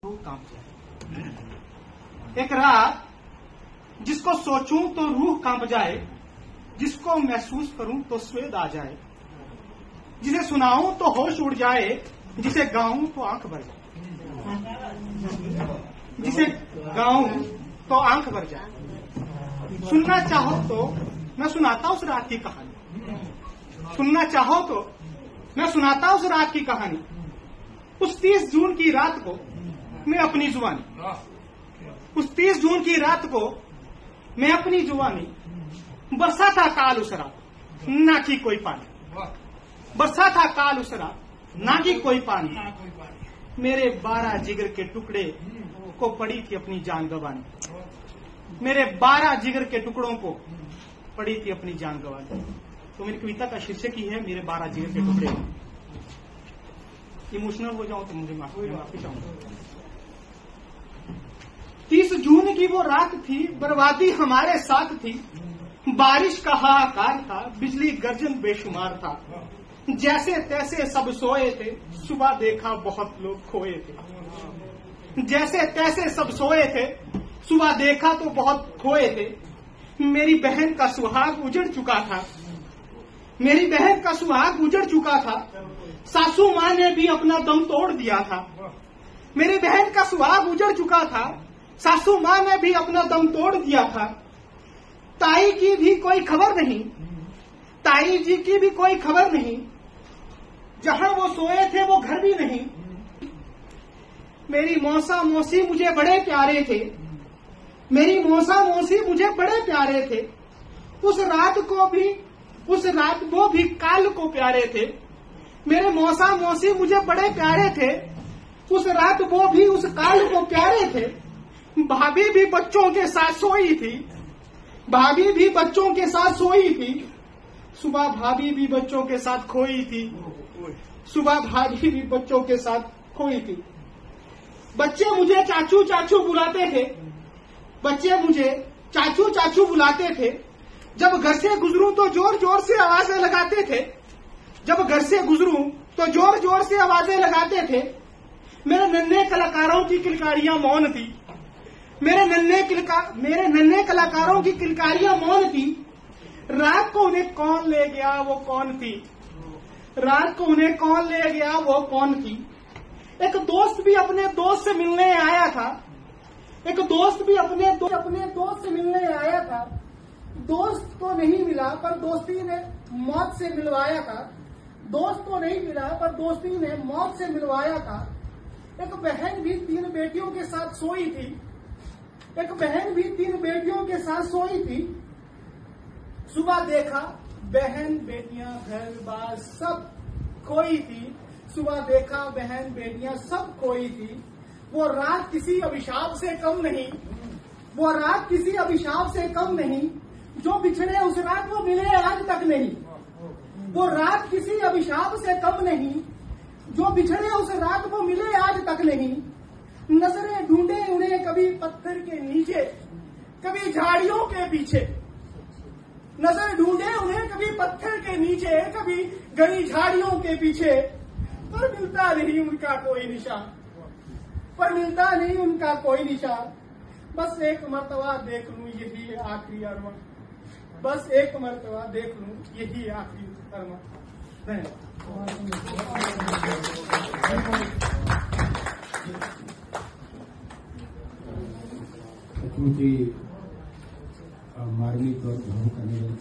रूह कांप जाए। एक रात जिसको सोचूं तो रूह कांप जाए, जिसको महसूस करूं तो स्वेद आ जाए, जिसे सुनाऊं तो होश उड़ जाए, जिसे गाऊं तो आंख भर जाए, जिसे गाऊं तो आंख भर जाए। सुनना चाहो तो मैं सुनाता उस रात की कहानी, सुनना चाहो तो मैं सुनाता उस रात की कहानी। उस 30 जून की रात को मैं अपनी जुबानी, उस 30 जून की रात को मैं अपनी जुबानी, बरसा था काल उस रात ना की कोई पानी, बरसा था काल उस रात ना की कोई पानी। मेरे 12 जिगर के टुकड़े को पड़ी थी अपनी जान गंवानी, मेरे 12 जिगर के टुकड़ों को पड़ी थी अपनी जान गंवानी। तो मेरी कविता का शीर्षक ही है मेरे 12 जिगर के टुकड़े। इमोशनल हो जाऊं तो मुझे माफी चाहूंगा। 30 जून की वो रात थी, बर्बादी हमारे साथ थी, बारिश का हाहाकार था, बिजली गर्जन बेशुमार था। जैसे तैसे सब सोए थे, सुबह देखा बहुत लोग खोए थे। जैसे तैसे सब सोए थे, सुबह देखा तो बहुत खोए थे। मेरी बहन का सुहाग उजड़ चुका था, मेरी बहन का सुहाग उजड़ चुका था। सासू माँ ने भी अपना दम तोड़ दिया था। मेरी बहन का सुहाग उजड़ चुका था, सासू माँ ने भी अपना दम तोड़ दिया था। ताई की भी कोई खबर नहीं, ताई जी की भी कोई खबर नहीं, जहां वो सोए थे वो घर भी नहीं। मेरी मौसा मौसी मुझे बड़े प्यारे थे, मेरी मौसा मौसी मुझे बड़े प्यारे थे। उस रात वो भी काल को प्यारे थे। मेरे मौसा मौसी मुझे बड़े प्यारे थे, उस रात वो भी उस काल को प्यारे थे। भाभी भी बच्चों के साथ सोई थी, भाभी भी बच्चों के साथ सोई थी। सुबह भाभी भी बच्चों के साथ खोई थी, सुबह भाभी भी बच्चों के साथ खोई थी। बच्चे मुझे चाचू चाचू बुलाते थे, बच्चे मुझे चाचू चाचू बुलाते थे। जब घर से गुजरूं तो जोर जोर से आवाजें लगाते थे, जब घर से गुजरूं तो जोर जोर से आवाजें लगाते थे। मेरे नन्हे कलाकारों की किलकारियां मौन थी, मेरे नन्हे कलाकारों की किलकारियां मौन थी। रात को उन्हें कौन ले गया वो कौन थी, रात को उन्हें कौन ले गया वो कौन थी। एक दोस्त भी अपने दोस्त से मिलने आया था, एक दोस्त भी अपने दोस्त से मिलने आया था। दोस्त तो नहीं मिला पर दोस्ती ने मौत से मिलवाया था, दोस्त तो नहीं मिला पर दोस्ती ने मौत से मिलवाया था। एक बहन भी 3 बेटियों के साथ सोई थी, एक बहन भी 3 बेटियों के साथ सोई थी। सुबह देखा बहन बेटियां घर बार सब खोई थी, सुबह देखा बहन बेटियां सब खोई थी। वो रात किसी अभिशाप से कम नहीं, वो रात किसी अभिशाप से कम नहीं। जो बिछड़े उस रात वो मिले आज तक नहीं, वो रात किसी अभिशाप से कम नहीं। जो बिछड़े उस रात वो मिले आज तक नहीं। नजरें ढूंढे उन्हें कभी पत्थर के नीचे, कभी झाड़ियों के पीछे। नजर ढूंढे उन्हें कभी पत्थर के नीचे, कभी घनी झाड़ियों के पीछे। पर मिलता नहीं उनका कोई निशान, पर मिलता नहीं उनका कोई निशान। बस एक मर्तबा देख लूं यही है आखिरी अरमान, बस एक मर्तबा देख लूं यही आखिरी अरमान। क्योंकि मार्मिक और ध्वनि करने वाली